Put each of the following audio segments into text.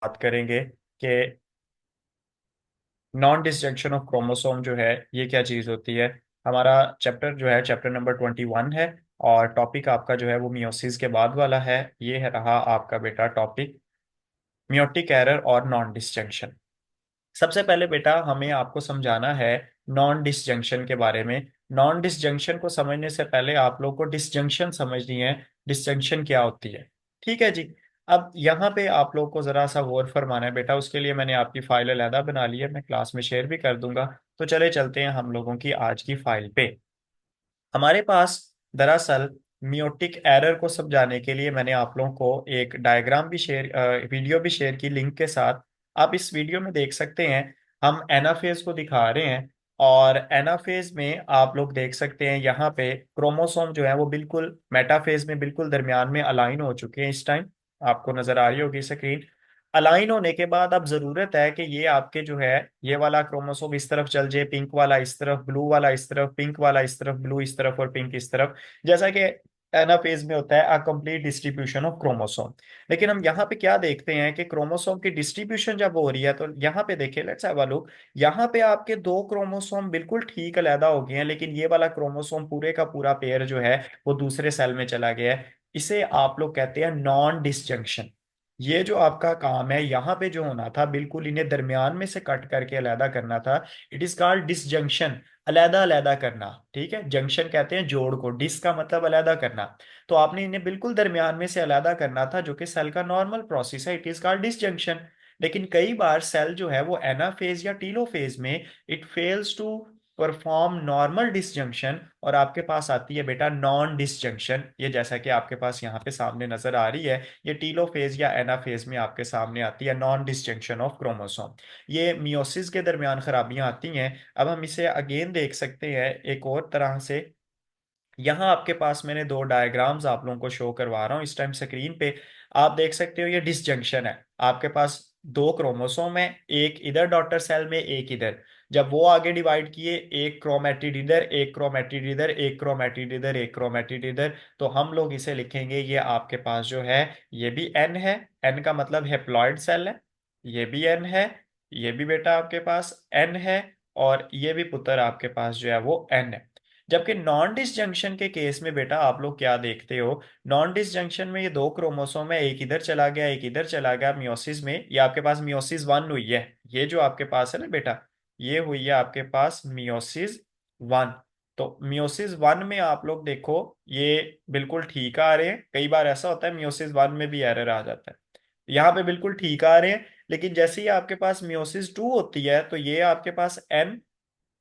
बात करेंगे कि नॉन डिसजंक्शन ऑफ क्रोमोसोम जो है ये क्या चीज होती है। हमारा चैप्टर जो है चैप्टर नंबर 21 है। और टॉपिक आपका जो है वो मियोसिस के बाद वाला है। ये है रहा आपका बेटा टॉपिक, मियोटिक एरर और नॉन डिसजंक्शन। सबसे पहले बेटा हमें आपको समझाना है नॉन डिसजंक्शन के बारे में। नॉन डिसजंक्शन को समझने से पहले आप लोग को डिसजंक्शन समझनी है। डिसजंक्शन क्या होती है, ठीक है जी। अब यहाँ पे आप लोग को जरा सा गौर फरमाना है बेटा। उसके लिए मैंने आपकी फाइल अलहदा बना ली है, मैं क्लास में शेयर भी कर दूंगा। तो चले चलते हैं हम लोगों की आज की फाइल पे। हमारे पास दरअसल मियोटिक एरर को समझाने के लिए मैंने आप लोगों को एक डायग्राम भी शेयर, वीडियो भी शेयर की लिंक के साथ। आप इस वीडियो में देख सकते हैं, हम एनाफेज को दिखा रहे हैं। और एनाफेज में आप लोग देख सकते हैं यहाँ पे क्रोमोसोम जो है वो बिल्कुल मेटाफेज में बिल्कुल दरमियान में अलाइन हो चुके हैं। इस टाइम आपको नजर आ रही होगी स्क्रीन। अलाइन होने के बाद अब जरूरत है कि ये आपके जो है ये वाला क्रोमोसोम इस तरफ चल जाए, पिंक वाला इस तरफ, ब्लू वाला इस तरफ, पिंक वाला इस तरफ, ब्लू इस तरफ और पिंक इस तरफ। जैसा कि एनाफेज में होता है a complete distribution of chromosome. लेकिन हम यहाँ पे क्या देखते हैं कि क्रोमोसोम की डिस्ट्रीब्यूशन जब हो रही है तो यहाँ पे देखिए, लेट्स हैव अ लुक। यहाँ पे आपके दो क्रोमोसोम बिल्कुल ठीक अलहदा हो गए हैं, लेकिन ये वाला क्रोमोसोम पूरे का पूरा पेयर जो है वो दूसरे सेल में चला गया है। इसे आप लोग कहते हैं नॉन डिसजंक्शन। ये जो आपका काम है यहाँ पे जो होना था, बिल्कुल इन्हें दरमियान में से कट करके अलहदा करना था। It is called disjunction. अलहदा अलहदा करना, ठीक है। जंक्शन कहते हैं जोड़ को, डिस का मतलब अलहदा करना। तो आपने इन्हें बिल्कुल दरमियान में से अलहदा करना था, जो कि सेल का नॉर्मल प्रोसेस है। It is called disjunction. लेकिन कई बार सेल जो है वो एनाफेज या टीलोफेज में it fails to perform normal disjunction, और आपके पास आती है बेटा नॉन डिसजंक्शन। ये जैसा कि आपके पास यहाँ पे सामने नजर आ रही है, ये टीलोफेज या एनाफेज में आपके सामने आती है नॉन डिसजंक्शन ऑफ क्रोमोसोम। ये मियोसिस के दरमियान खराबियां आती हैं। अब हम इसे अगेन देख सकते हैं एक और तरह से। यहाँ आपके पास मैंने दो डायग्राम्स आप लोगों को शो करवा रहा हूँ इस टाइम स्क्रीन पे। आप देख सकते हो ये डिसजंक्शन है। आपके पास दो क्रोमोसोम है, एक इधर डॉटर सेल में एक इधर। जब वो आगे डिवाइड किए, एक क्रोमेटिड इधर, एक क्रोमेटिड इधर, एक क्रोमेटिड इधर, एक क्रोमेटिड इधर, तो हम लोग इसे लिखेंगे ये आपके पास जो है ये भी एन है। एन का मतलब हेप्लॉइड सेल है। ये भी एन है, ये भी बेटा आपके पास एन है। और ये भी पुत्र आपके पास जो है वो एन है। जबकि नॉन डिसजंक्शन के केस में बेटा आप लोग क्या देखते हो, नॉन डिसजंक्शन में ये दो क्रोमोसोम है, एक इधर चला गया एक इधर चला गया मियोसिस में। ये आपके पास मियोसिस वन हुई है। ये जो आपके पास है ना बेटा, ये हुई है आपके पास मियोसिस वन। तो मियोसिस वन में आप लोग देखो ये बिल्कुल ठीक आ रहे हैं। कई बार ऐसा होता है मियोसिस वन में भी एरर आ जाता है। यहाँ पे बिल्कुल ठीक आ रहे हैं। लेकिन जैसे ही आपके पास मियोसिस टू होती है तो ये आपके पास एन,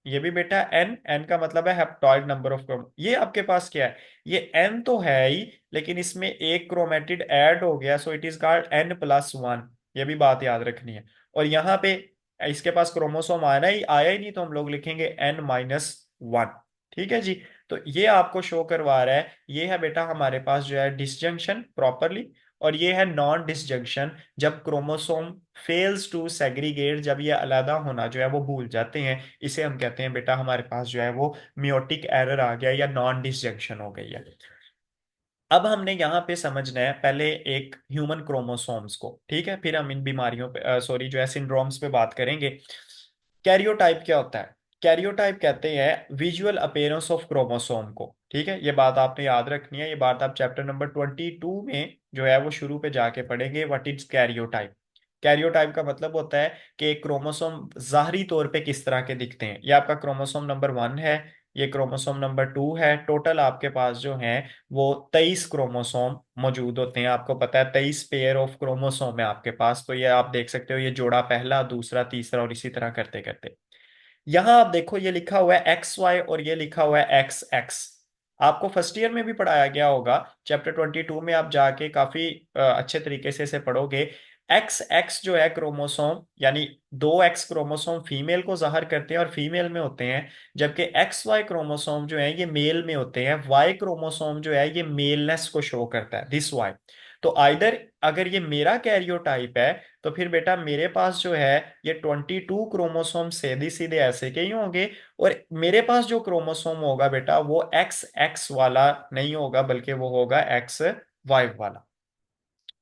ये भी बेटा एन। एन का मतलब है हेप्टॉइड नंबर ऑफ क्रोम। ये आपके पास क्या है, ये एन तो है ही, लेकिन इसमें एक क्रोमेटिड ऐड हो गया, so it is called an plus one. ये भी बात याद रखनी है। और यहाँ पे इसके पास क्रोमोसोम आया ही नहीं, तो हम लोग लिखेंगे एन माइनस वन। ठीक है जी। तो ये आपको शो करवा रहा है, ये है बेटा हमारे पास जो है डिसजंक्शन प्रॉपरली। और ये है नॉन डिसजंक्शन, जब क्रोमोसोम फेल्स टू सेग्रीगेट, जब ये अलग होना जो है वो भूल जाते हैं। इसे हम कहते हैं बेटा हमारे पास जो है वो मियोटिक एरर आ गया या नॉन डिसजंक्शन हो गई है। अब हमने यहाँ पे समझना है पहले एक ह्यूमन क्रोमोसोम्स को, ठीक है। फिर हम इन बीमारियों पे, सॉरी जो है सिंड्रोम्स पे बात करेंगे। कैरियोटाइप क्या होता है? कैरियोटाइप कहते हैं विजुअल अपीयरेंस ऑफ क्रोमोसोम को, ठीक है। ये बात आपने याद रखनी है। ये बात आप चैप्टर नंबर 22 में जो है वो शुरू पे जाके पढ़ेंगे, व्हाट इज कैरियोटाइप। कैरियोटाइप का मतलब होता है कि क्रोमोसोम जाहरी तौर पे किस तरह के दिखते हैं। ये आपका क्रोमोसोम नंबर वन है, ये क्रोमोसोम नंबर टू है। टोटल आपके पास जो है वो 23 क्रोमोसोम मौजूद होते हैं। आपको पता है 23 पेयर ऑफ क्रोमोसोम है आपके पास। तो ये आप देख सकते हो, ये जोड़ा पहला दूसरा तीसरा और इसी तरह करते करते यहां आप देखो ये लिखा हुआ है एक्स वाई और ये लिखा हुआ है एक्स एक्स। आपको फर्स्ट ईयर में भी पढ़ाया गया होगा, चैप्टर 22 में आप जाके काफी अच्छे तरीके से इसे पढ़ोगे। एक्स एक्स जो है क्रोमोसोम, यानी दो एक्स क्रोमोसोम फीमेल को जाहिर करते हैं और फीमेल में होते हैं। जबकि एक्स वाई क्रोमोसोम जो है ये मेल में होते हैं। वाई क्रोमोसोम जो है ये मेलनेस को शो करता है, दिस वाई। तो आइदर अगर ये मेरा कैरियोटाइप है तो फिर बेटा मेरे पास जो है ये 22 क्रोमोसोम सीधे सीधे ऐसे के ही होंगे। और मेरे पास जो क्रोमोसोम होगा बेटा वो एक्स एक्स वाला नहीं होगा, बल्कि वो होगा एक्स वाई वाला।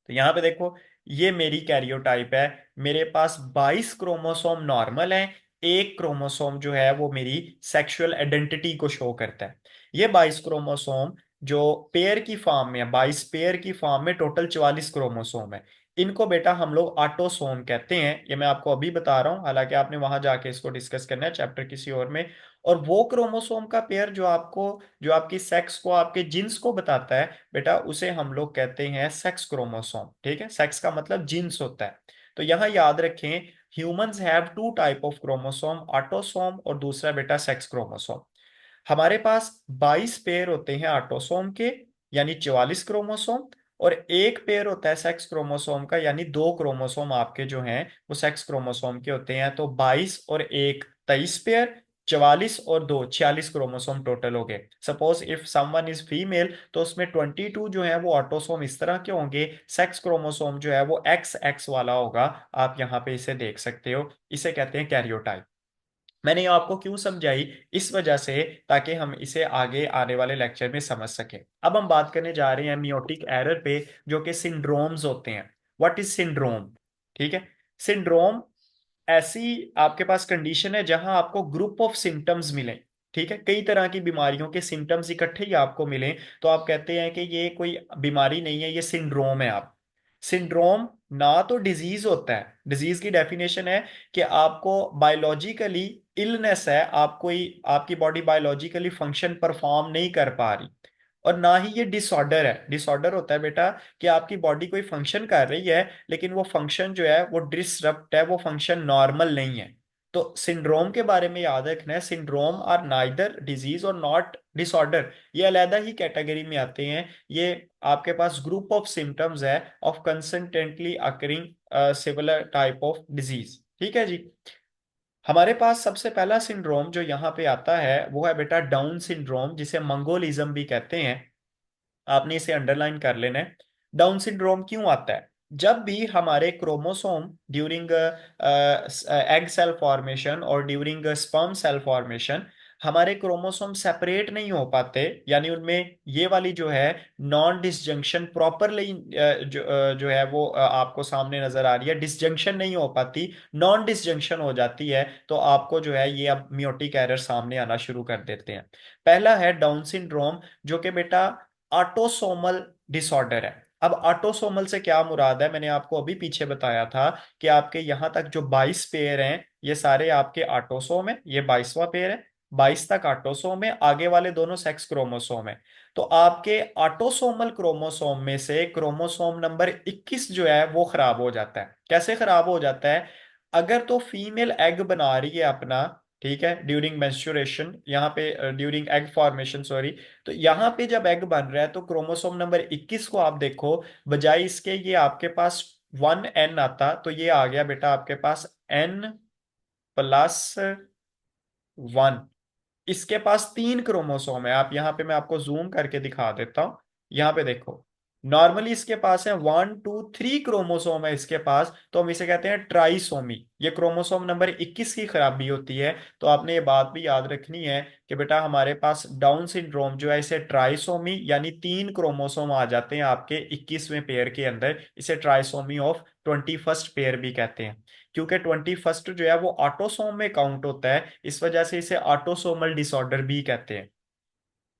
तो यहाँ पे देखो ये मेरी कैरियोटाइप है। मेरे पास 22 क्रोमोसोम नॉर्मल हैं, एक क्रोमोसोम जो है वो मेरी सेक्सुअल आइडेंटिटी को शो करता है। ये 22 क्रोमोसोम जो पेयर की फॉर्म में है, 22 पेयर की फॉर्म में टोटल 44 क्रोमोसोम है। इनको बेटा हम लोग ऑटोसोम कहते हैं। ये मैं आपको अभी बता रहा हूँ, हालांकि आपने वहां जाके इसको डिस्कस करना है चैप्टर किसी और में। और वो क्रोमोसोम का पेयर जो आपको, जो आपकी सेक्स को, आपके जिन्स को बताता है बेटा, उसे हम लोग कहते हैं सेक्स क्रोमोसोम। ठीक है, सेक्स का मतलब जिन्स होता है। तो यहाँ याद रखें, humans have two type of chromosome, autosome और दूसरा बेटा सेक्स क्रोमोसोम। हमारे पास 22 पेयर होते हैं ऑटोसोम के, यानी 44 क्रोमोसोम। और एक पेयर होता है सेक्स क्रोमोसोम का, यानी दो क्रोमोसोम आपके जो हैं वो सेक्स क्रोमोसोम के होते हैं। तो 22 और एक 23 पेयर, 44 और दो 46 क्रोमोसोम टोटल हो गए। Suppose if someone is female तो उसमें 22 जो है वो ऑटोसोम इस तरह के होंगे, सेक्स क्रोमोसोम जो है वो एक्स एक्स वाला होगा। आप यहाँ पे इसे देख सकते हो, इसे कहते हैं कैरियोटाइप। मैंने ये आपको क्यों समझाई, इस वजह से ताकि हम इसे आगे आने वाले लेक्चर में समझ सकें। अब हम बात करने जा रहे हैं मियोटिक एरर पे, जो कि सिंड्रोम्स होते हैं। What is syndrome? ठीक है, सिंड्रोम ऐसी आपके पास कंडीशन है जहां आपको ग्रुप ऑफ सिम्टम्स मिले। ठीक है, कई तरह की बीमारियों के सिम्टम्स इकट्ठे ही आपको मिले, तो आप कहते हैं कि ये कोई बीमारी नहीं है, ये सिंड्रोम है। आप सिंड्रोम ना तो डिजीज होता है, डिजीज की डेफिनेशन है कि आपको बायोलॉजिकली इलनेस है, आप कोई, आपकी बॉडी बायोलॉजिकली फंक्शन परफॉर्म नहीं कर पा रही। और ना ही ये डिसऑर्डर है। डिसऑर्डर होता है बेटा कि आपकी बॉडी कोई फंक्शन कर रही है, लेकिन वो फंक्शन जो है वो डिसरप्ट है, वो फंक्शन नॉर्मल नहीं है। तो सिंड्रोम के बारे में याद रखना है, सिंड्रोम आर नाइदर डिजीज और नॉट डिसऑर्डर। ये अलहदा ही कैटेगरी में आते हैं। ये आपके पास ग्रुप ऑफ सिम्टम्स है of consistently occurring similar type of disease. ठीक है जी। हमारे पास सबसे पहला सिंड्रोम जो यहाँ पे आता है वो है बेटा डाउन सिंड्रोम, जिसे मंगोलिज्म भी कहते हैं। आपने इसे अंडरलाइन कर लेना है। डाउन सिंड्रोम क्यों आता है? जब भी हमारे chromosome during egg cell formation और ड्यूरिंग स्पर्म सेल फॉर्मेशन हमारे क्रोमोसोम सेपरेट नहीं हो पाते, यानी उनमें ये वाली जो है नॉन डिसजंक्शन प्रॉपरली जो है वो आपको सामने नजर आ रही है, डिसजंक्शन नहीं हो पाती, नॉन डिसजंक्शन हो जाती है, तो आपको जो है ये अब मियोटिक एरर सामने आना शुरू कर देते हैं। पहला है डाउन सिंड्रोम, जो कि बेटा ऑटोसोमल डिसऑर्डर है। अब ऑटोसोमल से क्या मुराद है? मैंने आपको अभी पीछे बताया था कि आपके यहां तक जो 22 पेयर हैं ये सारे आपके ऑटोसोम है, ये 22वां पेयर है। 22 तक ऑटोसोम है, आगे वाले दोनों सेक्स क्रोमोसोम है। तो आपके ऑटोसोमल क्रोमोसोम में से क्रोमोसोम नंबर 21 जो है वो खराब हो जाता है। कैसे खराब हो जाता है? अगर तो फीमेल एग बना रही है अपना, ठीक है, ड्यूरिंग मेंस्ट्रुएशन, यहाँ पे ड्यूरिंग एग फॉर्मेशन सॉरी, तो यहाँ पे जब एग बन रहा है तो क्रोमोसोम नंबर 21 को आप देखो, बजाय इसके ये आपके पास 1n आता, तो ये आ गया बेटा आपके पास n+1। इसके पास तीन क्रोमोसोम है। आप यहाँ पे, मैं आपको जूम करके दिखा देता हूँ, यहाँ पे देखो। नॉर्मली इसके पास है 1 2 3 क्रोमोसोम है इसके पास, तो हम इसे कहते हैं ट्राइसोमी। ये क्रोमोसोम नंबर 21 की खराबी होती है। तो आपने ये बात भी याद रखनी है कि बेटा हमारे पास डाउन सिंड्रोम जो है इसे ट्राइसोमी, यानी तीन क्रोमोसोम आ जाते हैं आपके 21वें पेयर के अंदर, इसे ट्राइसोमी ऑफ 21st पेयर भी कहते हैं। क्योंकि 21st जो है वो ऑटोसोम में काउंट होता है, इस वजह से इसे ऑटोसोमल डिसऑर्डर भी कहते हैं।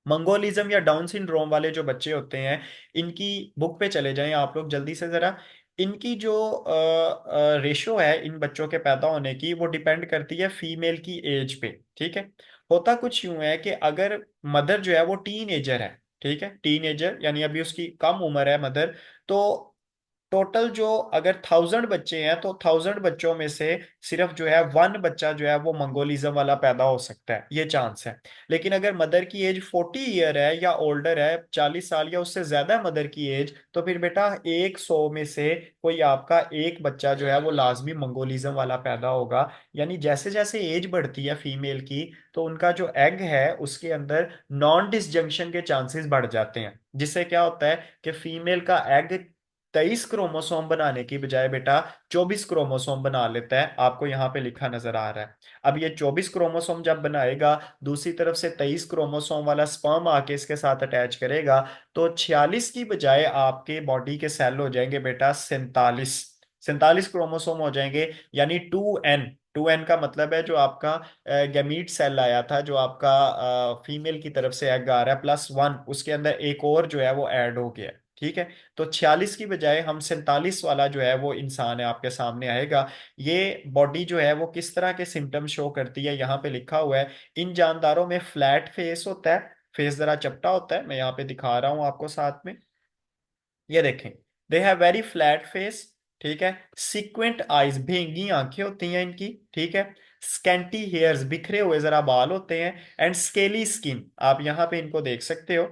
मंगोलिज्म या डाउन सिंड्रोम वाले जो बच्चे होते हैं, इनकी बुक पे चले जाएं आप लोग जल्दी से जरा। इनकी जो रेशो है इन बच्चों के पैदा होने की, वो डिपेंड करती है फीमेल की एज पे। ठीक है, होता कुछ यूं है कि अगर मदर जो है वो टीन एजर है, ठीक है, टीन एजर यानी अभी उसकी कम उम्र है मदर, तो टोटल जो अगर 1000 बच्चे हैं तो 1000 बच्चों में से सिर्फ जो है 1 बच्चा जो है वो मंगोलिज्म वाला पैदा हो सकता है, ये चांस है। लेकिन अगर मदर की एज 40 ईयर है या ओल्डर है, 40 साल या उससे ज्यादा मदर की एज, तो फिर बेटा 100 में से कोई आपका एक बच्चा जो है वो लाजमी मंगोलिज्म वाला पैदा होगा। यानी जैसे जैसे एज बढ़ती है फीमेल की, तो उनका जो एग है उसके अंदर नॉन डिसजंक्शन के चांसेस बढ़ जाते हैं, जिससे क्या होता है कि फीमेल का एग 23 क्रोमोसोम बनाने की बजाय बेटा 24 क्रोमोसोम बना लेता है, आपको यहाँ पे लिखा नजर आ रहा है। अब ये 24 क्रोमोसोम जब बनाएगा, दूसरी तरफ से 23 क्रोमोसोम वाला स्पर्म आके इसके साथ अटैच करेगा, तो 46 की बजाय आपके बॉडी के सेल हो जाएंगे बेटा 47। 47 क्रोमोसोम हो जाएंगे, यानी 2n। 2n का मतलब है जो आपका गैमीट सेल आया था, जो आपका फीमेल की तरफ से एग आ रहा है, +1, उसके अंदर एक और जो है वो ऐड हो गया है। ठीक है, तो 46 की बजाय हम 47 वाला जो है वो इंसान है आपके सामने आएगा। ये बॉडी जो है वो किस तरह के सिम्टम शो करती है, यहाँ पे लिखा हुआ है। इन जानदारों में फ्लैट फेस होता है, फेस जरा चपटा होता है, मैं यहाँ पे दिखा रहा हूँ आपको साथ में। ये देखें, दे हैव वेरी फ्लैट फेस। ठीक है, सिक्वेंट आईज, भेंगी आंखें होती हैं इनकी। ठीक है, स्कैंटी हेयर्स, बिखरे हुए जरा बाल होते हैं, एंड स्केली स्किन, आप यहाँ पे इनको देख सकते हो,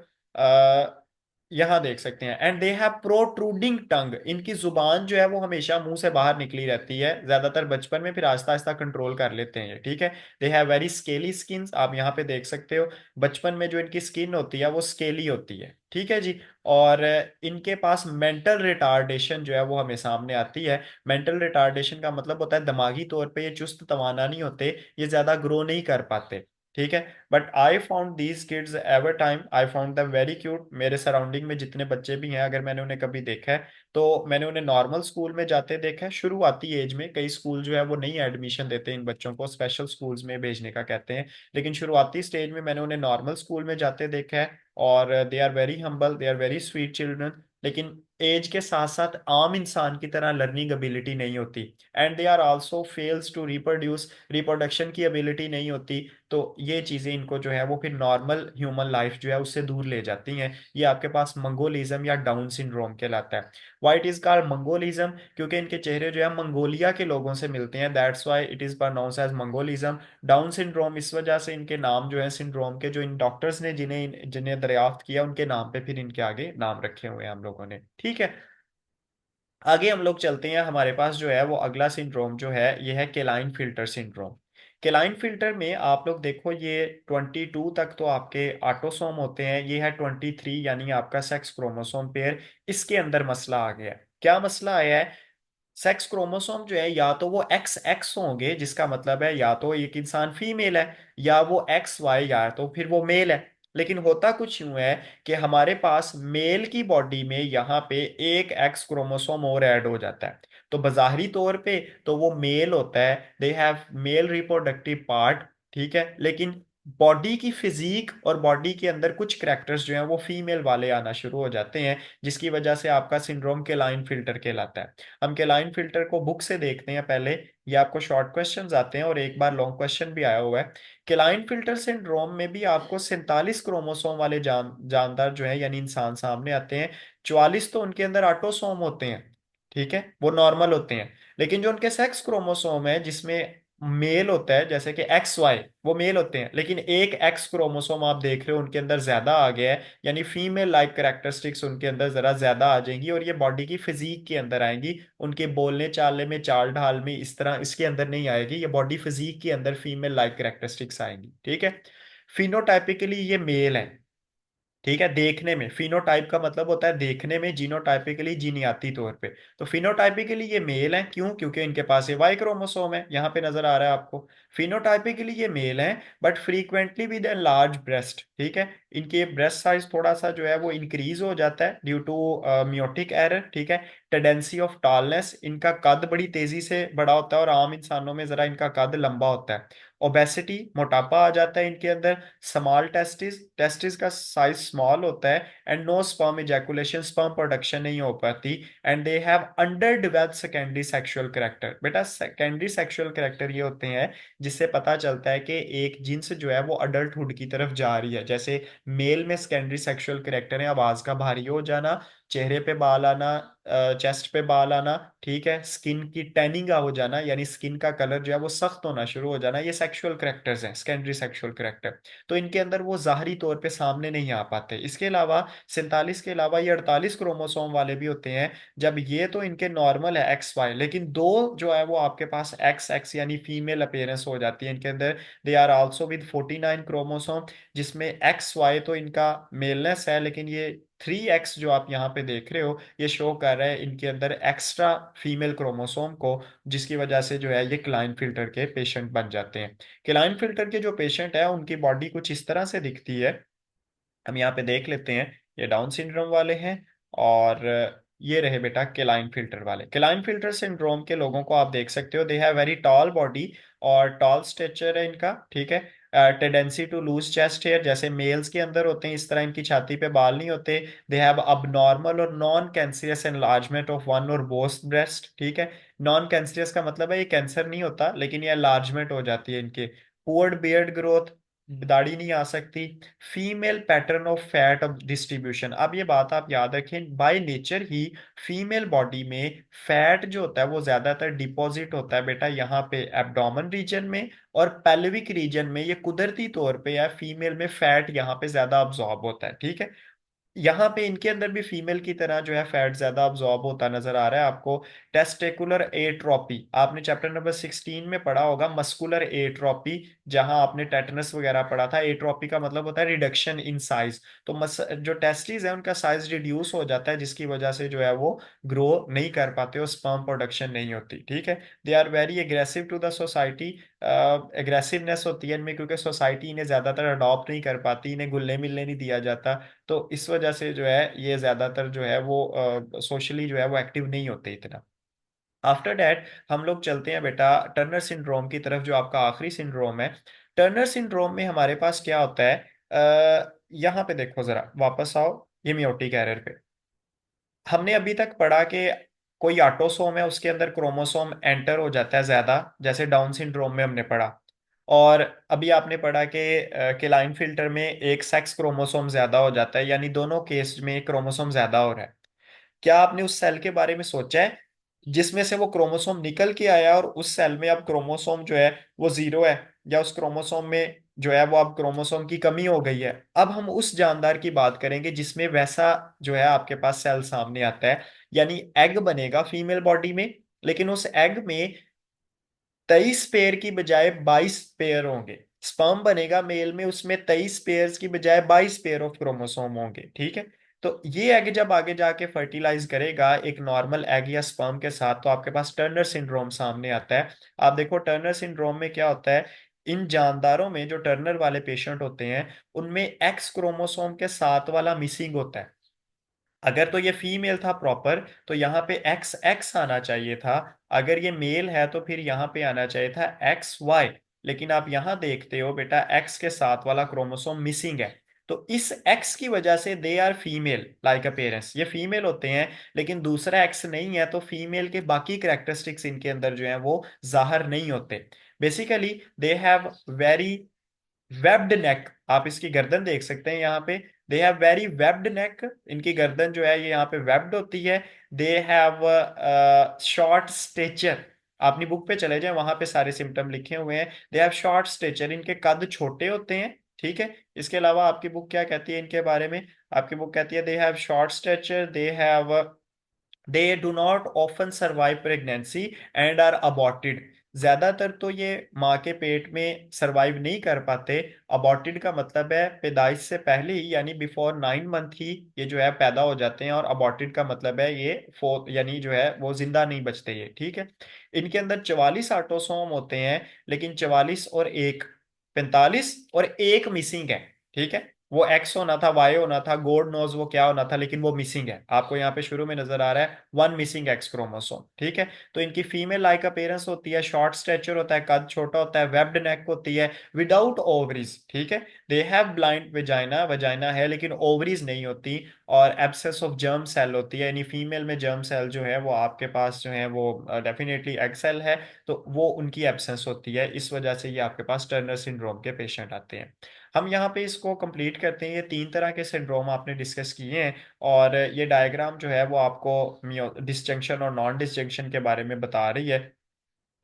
यहाँ देख सकते हैं। एंड दे हैव प्रोट्रूडिंग टंग, इनकी जुबान जो है वो हमेशा मुंह से बाहर निकली रहती है, ज्यादातर बचपन में, फिर आहिस्ता आहिस्ता कंट्रोल कर लेते हैं ये। ठीक है, they have very scaly skin, आप यहाँ पे देख सकते हो, बचपन में जो इनकी स्किन होती है वो स्केली होती है। ठीक है जी। और इनके पास मेंटल रिटार्डेशन जो है वो हमें सामने आती है। मेंटल रिटार्डेशन का मतलब होता है दिमागी तौर पे ये चुस्त तवाना नहीं होते, ये ज्यादा ग्रो नहीं कर पाते। ठीक है, but I found these kids ever time, I found them very cute. मेरे सराउंडिंग में जितने बच्चे भी हैं, अगर मैंने उन्हें कभी देखा है तो मैंने उन्हें नॉर्मल स्कूल में जाते देखा है, शुरुआती एज में। कई स्कूल जो है वो नहीं एडमिशन देते इन बच्चों को, स्पेशल स्कूल्स में भेजने का कहते हैं, लेकिन शुरुआती स्टेज में मैंने उन्हें नॉर्मल स्कूल में जाते देखा है। और they are very humble, they are very sweet children. लेकिन एज के साथ साथ आम इंसान की तरह लर्निंग एबिलिटी नहीं होती, and they are also fails to reproduce, reproduction की एबिलिटी नहीं होती। तो ये चीजें इनको जो है वो फिर नॉर्मल ह्यूमन लाइफ जो है उससे दूर ले जाती हैं। ये आपके पास मंगोलिज्म या डाउन सिंड्रोम कहलाता है। वाइट इज कॉल्ड मंगोलिज्म, क्योंकि इनके चेहरे जो है मंगोलिया के लोगों से मिलते हैं, that's why it is pronounce as mongolism. Down syndrome इस वजह से इनके नाम जो है सिंड्रोम के, जो इन डॉक्टर्स ने जिन्हें जिन्हें दरियाफ्त किया उनके नाम पे फिर इनके आगे नाम रखे हुए हैं हम लोगों ने। ठीक है, आगे हम लोग चलते हैं। हमारे पास जो है वो अगला सिंड्रोम जो है ये है केलाइन फिल्टर सिंड्रोम। केलाइन फिल्टर में आप लोग देखो, ये 22 तक तो आपके ऑटोसोम होते हैं, ये है 23 यानी आपका सेक्स क्रोमोसोम पेयर। इसके अंदर मसला आ गया है। क्या मसला आया है? सेक्स क्रोमोसोम जो है या तो वो एक्स एक्स होंगे, जिसका मतलब है या तो एक इंसान फीमेल है, या वो एक्स वाई, या तो फिर वो मेल है। लेकिन होता कुछ यूं है कि हमारे पास मेल की बॉडी में यहाँ पे एक एक्स क्रोमोसोम और ऐड हो जाता है, तो बज़ाहिरी तौर पे तो वो मेल होता है, they have male reproductive part. ठीक है, लेकिन बॉडी की फिजिक और बॉडी के अंदर कुछ करैक्टर्स जो हैं वो फीमेल वाले आना शुरू हो जाते हैं, जिसकी वजह से आपका सिंड्रोम के लाइन फिल्टर कहलाता है। हम के लाइन फिल्टर को बुक से देखते हैं पहले, ये आपको शॉर्ट क्वेश्चंस आते हैं और एक बार लॉन्ग क्वेश्चन भी आया हुआ है। केलाइन फिल्टर सिंड्रोम में भी आपको 47 क्रोमोसोम वाले जानदार जो है यानी इंसान सामने आते हैं। 44 तो उनके अंदर ऑटोसोम होते हैं, ठीक है, वो नॉर्मल होते हैं। लेकिन जो उनके सेक्स क्रोमोसोम है जिसमें मेल होता है, जैसे कि एक्स वाई, वो मेल होते हैं, लेकिन एक एक्स क्रोमोसोम आप देख रहे हो उनके अंदर ज्यादा आ गया है, यानी फीमेल लाइक कैरेक्टरिस्टिक्स उनके अंदर जरा ज्यादा आ जाएंगी, और ये बॉडी की फिजिक के अंदर आएंगी। उनके बोलने चालने में, चाल ढाल में इस तरह इसके अंदर नहीं आएगी, ये बॉडी फिजिक के अंदर फीमेल लाइक कैरेक्टरिस्टिक्स आएंगी। ठीक है, फिनोटाइपिकली ये मेल है। ठीक है, देखने में, फिनोटाइप का मतलब होता है देखने में, जीनोटाइपिकली जीनियाती तौर पे। तो फिनोटाइपिकली ये मेल है, क्यों? क्योंकि इनके पास ये वाई क्रोमोसोम है, यहाँ पे नजर आ रहा है आपको। फिनोटाइपिकली ये मेल है, but frequently with a large breast. ठीक है, इनके ब्रेस्ट साइज थोड़ा सा जो है वो इंक्रीज हो जाता है ड्यू टू मियोटिक एरर। ठीक है, टेंडेंसी ऑफ टॉलनेस, इनका कद बड़ी तेजी से बड़ा होता है, और आम इंसानों में जरा इनका कद लंबा होता है। ओबेसिटी, मोटापा आ जाता है इनके अंदर। स्मॉल टेस्टिस, टेस्टिस का साइज स्मॉल होता है। And no sperm ejaculation, sperm production नहीं हो पाती। And they have under developed secondary sexual character. बेटा सेकेंडरी सेक्सुअल कैरेक्टर ये होते हैं जिससे पता चलता है कि एक जिन्स जो है वो अडल्टहुड की तरफ जा रही है। जैसे मेल में सेकेंडरी सेक्सुअल कैरेक्टर है आवाज का भारी हो जाना, चेहरे पे बाल आना, चेस्ट पे बाल आना, ठीक है, स्किन की टैनिंग हो जाना, यानी स्किन का कलर जो है वो सख्त होना शुरू हो जाना, ये सेक्सुअल करेक्टर्स हैं, सेकेंडरी सेक्सुअल करेक्टर। तो इनके अंदर वो जाहरी तौर पे सामने नहीं आ पाते। इसके अलावा 47 के अलावा ये 48 क्रोमोसोम वाले भी होते हैं। जब ये तो इनके नॉर्मल है एक्स वाई, लेकिन दो जो है वो आपके पास एक्स एक्स यानी फीमेल अपीयरेंस हो जाती है इनके अंदर। They are also with 49 chromosome, जिसमें एक्स वाई तो इनका मेलनेस है, लेकिन ये 3x जो आप यहाँ पे देख रहे हो ये शो कर रहा है इनके अंदर एक्स्ट्रा फीमेल क्रोमोसोम को, जिसकी वजह से जो है ये क्लाइनफिल्टर के पेशेंट बन जाते हैं। क्लाइनफिल्टर के जो पेशेंट है उनकी बॉडी कुछ इस तरह से दिखती है। हम यहाँ पे देख लेते हैं, ये डाउन सिंड्रोम वाले हैं, और ये रहे बेटा केलाइन फिल्टर वाले। केलाइन फिल्टर सिंड्रोम के लोगों को आप देख सकते हो, they have very tall body और टॉल स्ट्रक्चर है इनका, ठीक है। Tendency to lose chest hair, जैसे मेल्स के अंदर होते हैं इस तरह इनकी छाती पे बाल नहीं होते। दे हैव अबनॉर्मल और non cancerous enlargement of one और बोथ ब्रेस्ट, ठीक है। नॉन कैंसरियस का मतलब है ये कैंसर नहीं होता, लेकिन ये एनलार्जमेंट हो जाती है इनके। पुअर बियर्ड ग्रोथ, दाढ़ी नहीं आ सकती। Female pattern of fat distribution, अब ये बात आप याद रखें, by nature he female body में फैट जो होता है वो ज्यादातर डिपॉजिट होता है बेटा यहाँ पे एब्डोमेन रीजन में और पेल्विक रीजन में। ये कुदरती तौर पे या फीमेल में फैट यहाँ पे ज्यादा अब्जॉर्ब होता है, ठीक है। यहाँ पे इनके अंदर भी फीमेल की तरह जो है फैट ज्यादा अब्जॉर्ब होता नजर आ रहा है आपको। टेस्टिकुलर एट्रोपी, आपने चैप्टर नंबर 16 में पढ़ा होगा, मस्कुलर एट्रोपी, जहां आपने टेटनस वगैरह पढ़ा था। एट्रोपी का मतलब होता है रिडक्शन इन साइज। तो जो टेस्टिस है उनका साइज रिड्यूस हो जाता है, जिसकी वजह से जो है वो ग्रो नहीं कर पाते और स्पर्म प्रोडक्शन नहीं होती, ठीक है। They are very aggressive to the society, aggressiveness होती है इनमें क्योंकि सोसाइटी इन्हें ज्यादातर अडॉप्ट नहीं कर पाती, इन्हें घुलने मिलने नहीं दिया जाता। तो इस वजह से जो है ये ज्यादातर जो है वो सोशली जो है वो एक्टिव नहीं होते इतना। आफ्टर दैट हम लोग चलते हैं बेटा टर्नर सिंड्रोम की तरफ, जो आपका आखिरी सिंड्रोम है। टर्नर सिंड्रोम में हमारे पास क्या होता है, यहाँ पे देखो जरा, वापस आओ ये मियोटिक एरर पे। हमने अभी तक पढ़ा कि कोई ऑटोसोम है उसके अंदर क्रोमोसोम एंटर हो जाता है ज्यादा, जैसे डाउन सिंड्रोम में हमने पढ़ा। और अभी आपने पढ़ा कि लाइन फिल्टर में एक सेक्स क्रोमोसोम ज्यादा हो जाता है, यानी दोनों केस में क्रोमोसोम ज्यादा हो रहा है। क्या आपने उस सेल के बारे में सोचा है जिसमें से वो क्रोमोसोम निकल के आया और उस सेल में अब क्रोमोसोम जो है वो जीरो है, या उस क्रोमोसोम में जो है वो अब क्रोमोसोम की कमी हो गई है? अब हम उस जानदार की बात करेंगे जिसमें वैसा जो है आपके पास सेल सामने आता है, यानी एग बनेगा फीमेल बॉडी में, लेकिन उस एग में 23 पेयर की बजाय 22 पेयर होंगे। स्पर्म बनेगा मेल में, उसमें 23 पेयर की बजाय 22 पेयर ऑफ क्रोमोसोम होंगे, ठीक है। तो ये एग जब आगे जाके फर्टिलाइज करेगा एक नॉर्मल एग या स्पर्म के साथ, तो आपके पास टर्नर सिंड्रोम सामने आता है। आप देखो टर्नर सिंड्रोम में क्या होता है, इन जानदारों में जो टर्नर वाले पेशेंट होते हैं उनमें एक्स क्रोमोसोम के साथ वाला मिसिंग होता है। अगर तो ये फीमेल था प्रॉपर तो यहाँ पे एक्स एक्स आना चाहिए था, अगर ये मेल है तो फिर यहाँ पे आना चाहिए था एक्स वाई। लेकिन आप यहाँ देखते हो बेटा एक्स के साथ वाला क्रोमोसोम मिसिंग है। तो इस एक्स की वजह से they are female like a parents, ये फीमेल होते हैं, लेकिन दूसरा एक्स नहीं है, तो फीमेल के बाकी कैरेक्टरिस्टिक्स इनके अंदर जो है वो जाहिर नहीं होते। Basically they have very webbed neck, आप इसकी गर्दन देख सकते हैं यहाँ पे, they have very webbed neck, इनकी गर्दन जो है ये यहाँ पे वेब्ड होती है। दे हैव शॉर्ट स्टेचर, अपनी बुक पे चले जाएं वहां पे सारे सिम्टम लिखे हुए हैं। दे हैव शॉर्ट स्टेचर, इनके कद छोटे होते हैं, ठीक है। इसके अलावा आपकी बुक क्या कहती है इनके बारे में? आपकी बुक कहती है they have short stature, they do not often survive pregnancy and are aborted, ज्यादातर तो ये माँ के पेट में सरवाइव नहीं कर पाते। अबॉर्टेड का मतलब है पैदाइश से पहले ही, यानी बिफोर 9 मंथ ही ये जो है पैदा हो जाते हैं, और अबॉर्टेड का मतलब है ये फोर्थ, यानी जो है वो जिंदा नहीं बचते ये, ठीक है। इनके अंदर 44 ऑटोसोम होते हैं, लेकिन 44 और 1 45, और एक मिसिंग है, ठीक है। वो एक्स होना था, वाई होना था, गॉड नोज वो क्या होना था, लेकिन वो मिसिंग है। आपको यहाँ पे शुरू में नजर आ रहा है वन मिसिंग एक्स क्रोमोसोम, ठीक है। तो इनकी फीमेल लाइक अपीयरेंस होती है, शॉर्ट स्टेचर होता है, कद छोटा होता है, वेब्ड नेक होती है, विदाउट ओवरीज, ठीक है। They have blind vagina, vagina है लेकिन ओवरीज नहीं होती। और एब्सेस ऑफ जर्म सेल होती है, यानी फीमेल में जर्म सेल जो है वो आपके पास जो है वो डेफिनेटली एक्सेल है, तो वो उनकी एब्सेंस होती है। इस वजह से ये आपके पास टर्नर सिंड्रोम के पेशेंट आते हैं। हम यहाँ पे इसको कंप्लीट करते हैं, ये 3 तरह के सिंड्रोम आपने डिस्कस किए हैं, और ये डायग्राम जो है वो आपको डिसजंक्शन और नॉन डिसजंक्शन के बारे में बता रही है।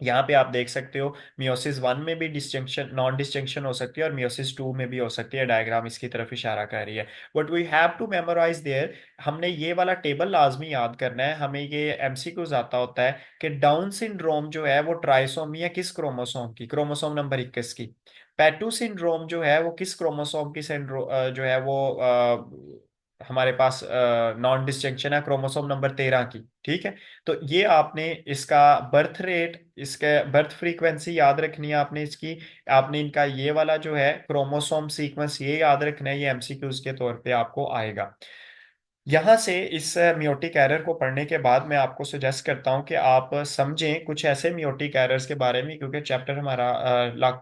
यहाँ पे आप देख सकते हो मियोसिस 1 में भी डिस्जंक्शन नॉन डिस्जंक्शन हो सकती है, और मियोसिस 2 में भी हो सकती है, डायग्राम इसकी तरफ इशारा कर रही है। But we have to memorise there, हमने ये वाला टेबल लाजमी याद करना है, हमें ये एमसीक्यूज आता होता है कि डाउन सिंड्रोम जो है वो ट्राइसोमी है किस क्रोमोसोम की, क्रोमोसोम नंबर 21 की। पैटू सिंड्रोम जो है वो किस क्रोमोसोम की जो है वो हमारे पास नॉन डिस्जंक्शन है क्रोमोसोम नंबर 13 की। ठीक है, तो ये आपने इसका बर्थ रेट, इसके बर्थ फ्रीक्वेंसी याद रखनी है आपने इसकी। आपने इनका ये वाला जो है क्रोमोसोम सीक्वेंस ये याद रखना है, ये एमसीक्यूज के तौर पे आपको आएगा। यहाँ से इस मियोटिक एरर को पढ़ने के बाद मैं आपको सजेस्ट करता हूँ कि आप समझें कुछ ऐसे मियोटिक एरर्स के बारे में, क्योंकि चैप्टर हमारा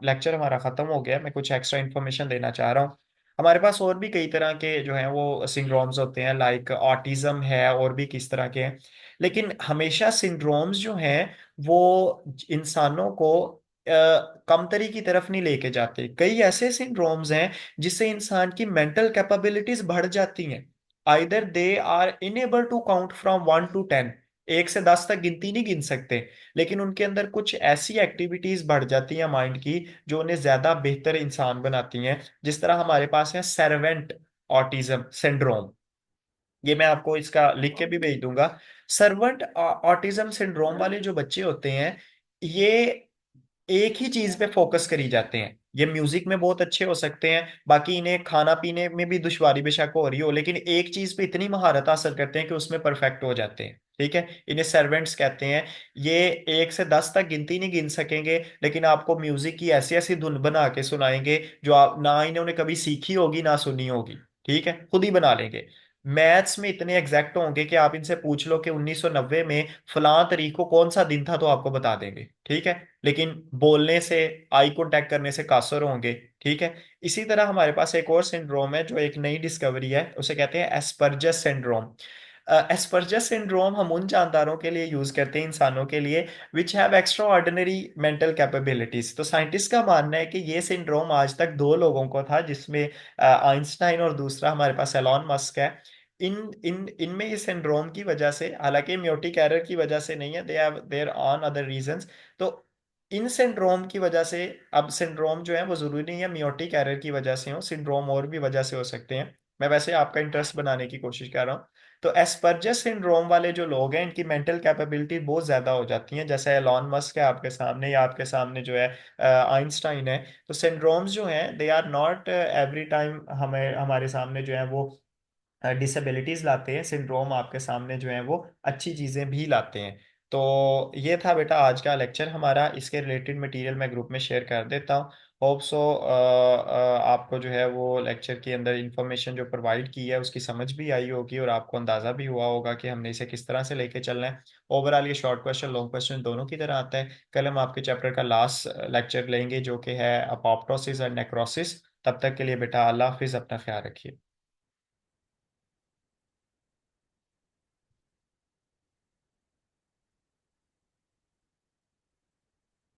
लेक्चर हमारा खत्म हो गया है। मैं कुछ एक्स्ट्रा इन्फॉर्मेशन देना चाह रहा हूँ। हमारे पास और भी कई तरह के जो हैं वो सिंड्रोम्स होते हैं, लाइक ऑटिज्म है, और भी किस तरह के हैं। लेकिन हमेशा सिंड्रोम्स जो हैं वो इंसानों को कमतरी की तरफ नहीं लेके जाते। कई ऐसे सिंड्रोम्स हैं जिससे इंसान की मेंटल कैपेबिलिटीज बढ़ जाती हैं। Either they are enable to count from 1 to 10, 1 से 10 तक गिनती नहीं गिन सकते, लेकिन उनके अंदर कुछ ऐसी एक्टिविटीज बढ़ जाती हैं माइंड की जो उन्हें ज्यादा बेहतर इंसान बनाती हैं। जिस तरह हमारे पास है सर्वेंट ऑटिज्म सिंड्रोम, ये मैं आपको इसका लिख के भी भेज दूंगा। सर्वेंट ऑटिज्म सिंड्रोम वाले जो बच्चे होते हैं, ये एक ही चीज पे फोकस करी जाते हैं। ये म्यूजिक में बहुत अच्छे हो सकते हैं, बाकी इन्हें खाना पीने में भी दुश्वारी बेशक हो रही हो, लेकिन एक चीज पे इतनी महारत हासिल करते हैं कि उसमें परफेक्ट हो जाते हैं। ठीक है, इन्हें सर्वेंट्स कहते हैं। ये 1 से 10 तक गिनती नहीं गिन सकेंगे, लेकिन आपको म्यूजिक की ऐसी ऐसी धुन बना के सुनाएंगे जो आप ना इन्होंने कभी सीखी होगी ना सुनी होगी। ठीक है, खुद ही बना लेंगे। मैथ्स में इतने एग्जैक्ट होंगे कि आप इनसे पूछ लो कि 1990 में फलां तारीख को कौन सा दिन था, तो आपको बता देंगे। ठीक है, लेकिन बोलने से, आई कांटेक्ट करने से कासर होंगे। ठीक है, इसी तरह हमारे पास एक और सिंड्रोम है जो एक नई डिस्कवरी है, उसे कहते हैं एस्पर्जस सिंड्रोम। एस्पर्जस सिंड्रोम हम उन जानदारों के लिए यूज करते हैं, इंसानों के लिए, which have extra ordinary mental capabilities. तो साइंटिस्ट का मानना है कि ये सिंड्रोम आज तक दो लोगों को था, जिसमें आइंस्टाइन और दूसरा हमारे पास एलॉन मस्क है। इन इन इनमें इस सिंड्रोम की वजह से, हालांकि म्योटिक एरर की वजह से नहीं है, they have their on other reasons. तो इन सिंड्रोम की वजह से, अब सिंड्रोम जो है वो जरूरी नहीं है मियोटिक एरर की वजह से हो, सिंड्रोम और भी वजह से हो सकते हैं। मैं वैसे आपका इंटरेस्ट बनाने की कोशिश कर रहा हूँ। तो एस्पर्जस सिंड्रोम वाले जो लोग हैं, इनकी मेंटल कैपेबिलिटी बहुत ज्यादा हो जाती है, जैसे एलॉन मस्क है आपके सामने, या आपके सामने जो है आइंस्टाइन है। तो सिंड्रोम्स जो हैं they are not every time हमें हमारे सामने जो है वो डिसेबिलिटीज लाते हैं। सिंड्रोम आपके सामने जो है वो अच्छी चीजें भी लाते हैं। तो ये था बेटा आज का लेक्चर हमारा। इसके रिलेटेड मटेरियल मैं ग्रुप में शेयर कर देता हूँ। होप सो आपको जो है वो लेक्चर के अंदर इंफॉर्मेशन जो प्रोवाइड की है उसकी समझ भी आई होगी, और आपको अंदाजा भी हुआ होगा कि हमने इसे किस तरह से लेके चलना है। ओवरऑल ये शॉर्ट क्वेश्चन लॉन्ग क्वेश्चन दोनों की तरह आता है। कल हम आपके चैप्टर का लास्ट लेक्चर लेंगे जो कि है अपोप्टोसिस और नेक्रोसिस। तब तक के लिए बेटा अल्लाह हाफिज, अपना ख्याल रखिए।